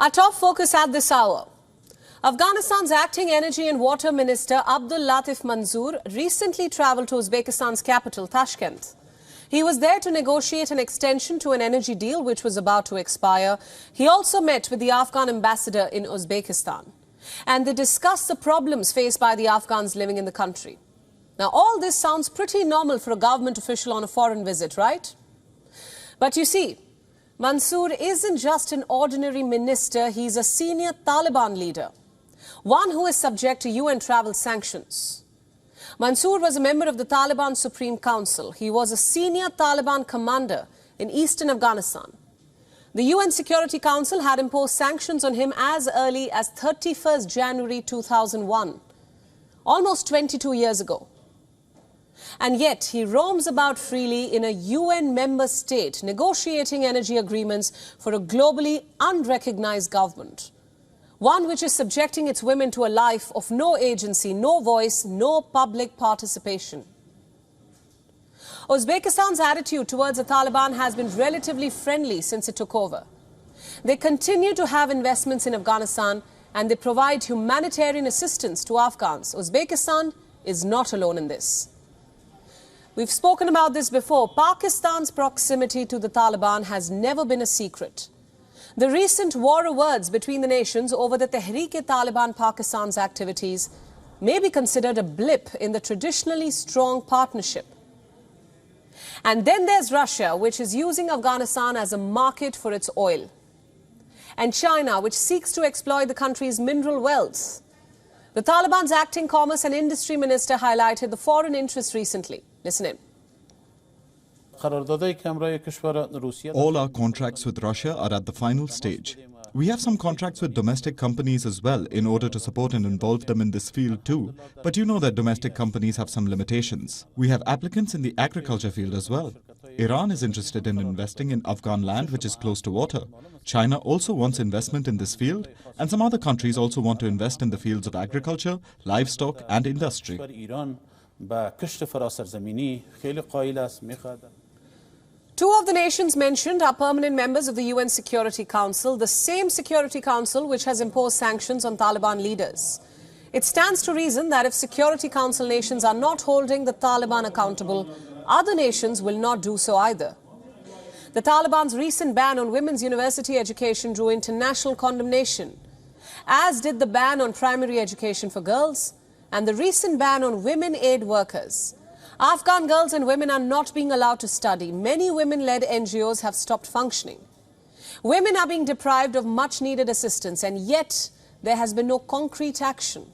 Our top focus at this hour. Afghanistan's acting energy and water minister Abdul Latif Mansur recently travelled to Uzbekistan's capital, Tashkent. He was there to negotiate an extension to an energy deal which was about to expire. He also met with the Afghan ambassador in Uzbekistan. And they discussed the problems faced by the Afghans living in the country. Now, all this sounds pretty normal for a government official on a foreign visit, right? But you see, Mansur isn't just an ordinary minister, he's a senior Taliban leader, one who is subject to UN travel sanctions. Mansur was a member of the Taliban Supreme Council. He was a senior Taliban commander in eastern Afghanistan. The UN Security Council had imposed sanctions on him as early as 31st January 2001, almost 22 years ago. And yet, he roams about freely in a UN member state, negotiating energy agreements for a globally unrecognized government. One which is subjecting its women to a life of no agency, no voice, no public participation. Uzbekistan's attitude towards the Taliban has been relatively friendly since it took over. They continue to have investments in Afghanistan and they provide humanitarian assistance to Afghans. Uzbekistan is not alone in this. We've spoken about this before. Pakistan's proximity to the Taliban has never been a secret. The recent war of words between the nations over the Tehreek-e-Taliban Pakistan's activities may be considered a blip in the traditionally strong partnership. And then there's Russia, which is using Afghanistan as a market for its oil. And China, which seeks to exploit the country's mineral wealth. The Taliban's acting commerce and industry minister highlighted the foreign interest recently. Listen in. All our contracts with Russia are at the final stage. We have some contracts with domestic companies as well in order to support and involve them in this field too. But you know that domestic companies have some limitations. We have applicants in the agriculture field as well. Iran is interested in investing in Afghan land which is close to water. China also wants investment in this field, and some other countries also want to invest in the fields of agriculture, livestock and industry. Two of the nations mentioned are permanent members of the UN Security Council, the same Security Council which has imposed sanctions on Taliban leaders. It stands to reason that if Security Council nations are not holding the Taliban accountable, other nations will not do so either. The Taliban's recent ban on women's university education drew international condemnation, as did the ban on primary education for girls and the recent ban on women aid workers. Afghan girls and women are not being allowed to study. Many women-led NGOs have stopped functioning. Women are being deprived of much-needed assistance, and yet there has been no concrete action.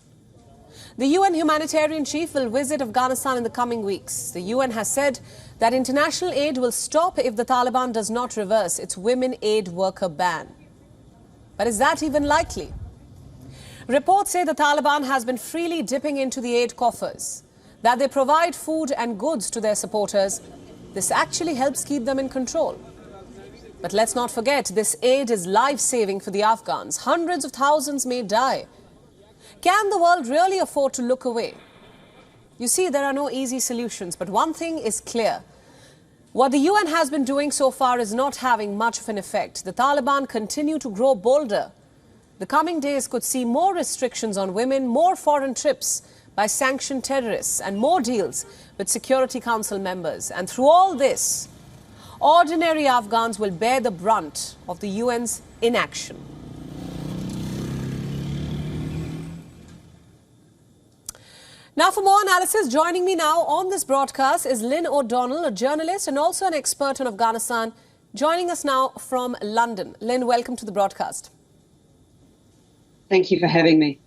The UN humanitarian chief will visit Afghanistan in the coming weeks. The UN has said that international aid will stop if the Taliban does not reverse its women aid worker ban. But is that even likely? Reports say the Taliban has been freely dipping into the aid coffers, that they provide food and goods to their supporters. This actually helps keep them in control. But let's not forget, this aid is life-saving for the Afghans. Hundreds of thousands may die. Can the world really afford to look away? You see, there are no easy solutions, but one thing is clear. What the UN has been doing so far is not having much of an effect. The Taliban continue to grow bolder. The coming days could see more restrictions on women, more foreign trips by sanctioned terrorists, and more deals with Security Council members. And through all this, ordinary Afghans will bear the brunt of the UN's inaction. Now, for more analysis, joining me now on this broadcast is Lynn O'Donnell, a journalist and also an expert on Afghanistan, joining us now from London. Lynn, welcome to the broadcast. Thank you for having me.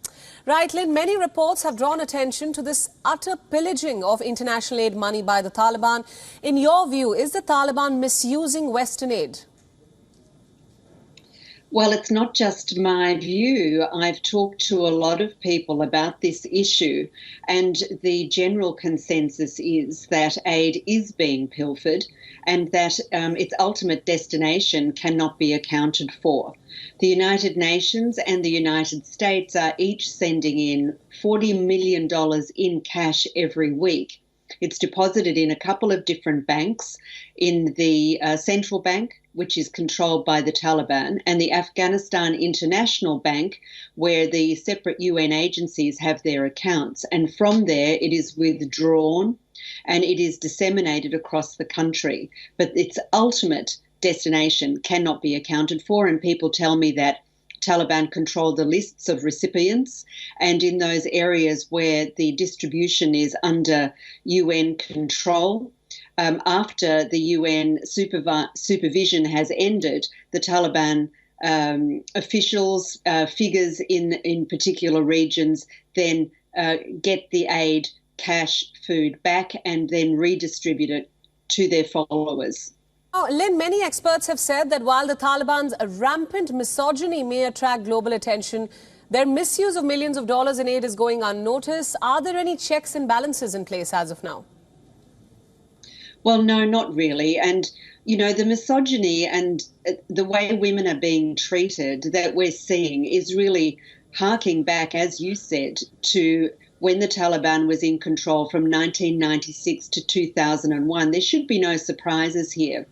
Right, Lynn, many reports have drawn attention to this utter pillaging of international aid money by the Taliban. In your view, is the Taliban misusing Western aid? Well, it's not just my view. I've talked to a lot of people about this issue, and the general consensus is that aid is being pilfered and that its ultimate destination cannot be accounted for. The United Nations and the United States are each sending in $40 million in cash every week. It's deposited in a couple of different banks, in the central bank, which is controlled by the Taliban, and the Afghanistan International Bank, where the separate UN agencies have their accounts. And from there, it is withdrawn and it is disseminated across the country. But its ultimate destination cannot be accounted for, and people tell me that Taliban control the lists of recipients, and in those areas where the distribution is under UN control, after the UN supervision has ended, the Taliban officials, figures in particular regions, then get the aid, cash, food back, and then redistribute it to their followers. Now, Lynn, many experts have said that while the Taliban's rampant misogyny may attract global attention, their misuse of millions of dollars in aid is going unnoticed. Are there any checks and balances in place as of now? Well, no, not really. And, you know, the misogyny and the way women are being treated that we're seeing is really harking back, as you said, to when the Taliban was in control from 1996 to 2001. There should be no surprises here.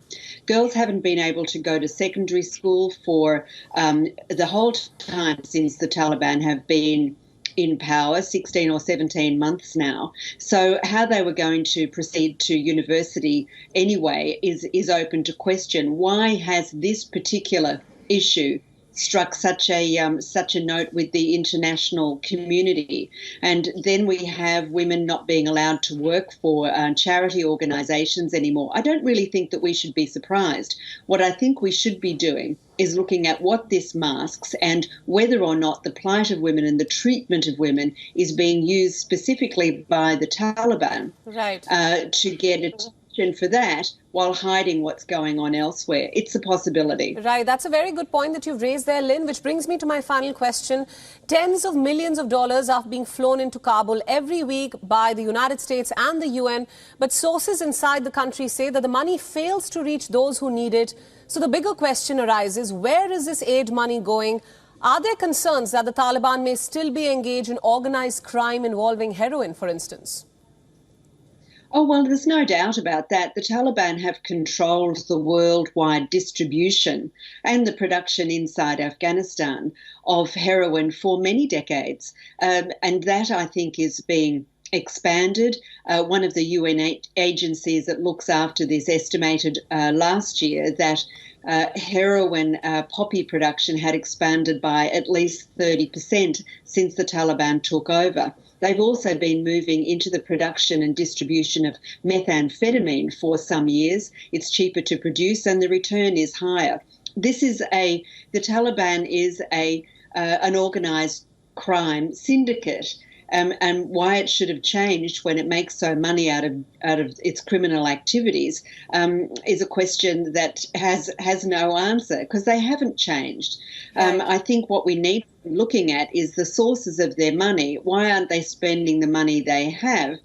Girls haven't been able to go to secondary school for the whole time since the Taliban have been in power, 16 or 17 months now. So how they were going to proceed to university anyway is open to question. Why has this particular issue struck such a note with the international community? And then we have women not being allowed to work for charity organisations anymore. I don't really think that we should be surprised. What I think we should be doing is looking at what this masks and whether or not the plight of women and the treatment of women is being used specifically by the Taliban, right, to get attention for that while hiding what's going on elsewhere. It's a possibility. Right. That's a very good point that you've raised there, Lynn, which brings me to my final question. Tens of millions of dollars are being flown into Kabul every week by the United States and the UN, but sources inside the country say that the money fails to reach those who need it. So the bigger question arises, where is this aid money going? Are there concerns that the Taliban may still be engaged in organized crime involving heroin, for instance? Oh, well, there's no doubt about that. The Taliban have controlled the worldwide distribution and the production inside Afghanistan of heroin for many decades. And that, I think, is being expanded. One of the UN agencies that looks after this estimated last year that heroin poppy production had expanded by at least 30% since the Taliban took over. They've also been moving into the production and distribution of methamphetamine for some years. It's cheaper to produce and the return is higher. The Taliban is an organised crime syndicate. And why it should have changed when it makes so money out of its criminal activities is a question that has no answer, because they haven't changed. I think what we need to be looking at is the sources of their money. Why aren't they spending the money they have?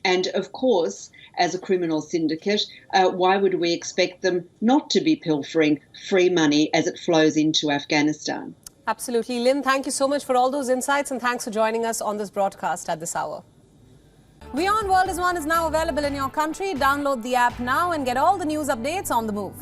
And of course, as a criminal syndicate, why would we expect them not to be pilfering free money as it flows into Afghanistan? Absolutely. Lynn, thank you so much for all those insights, and thanks for joining us on this broadcast at this hour. WION World is now available in your country. Download the app now and get all the news updates on the move.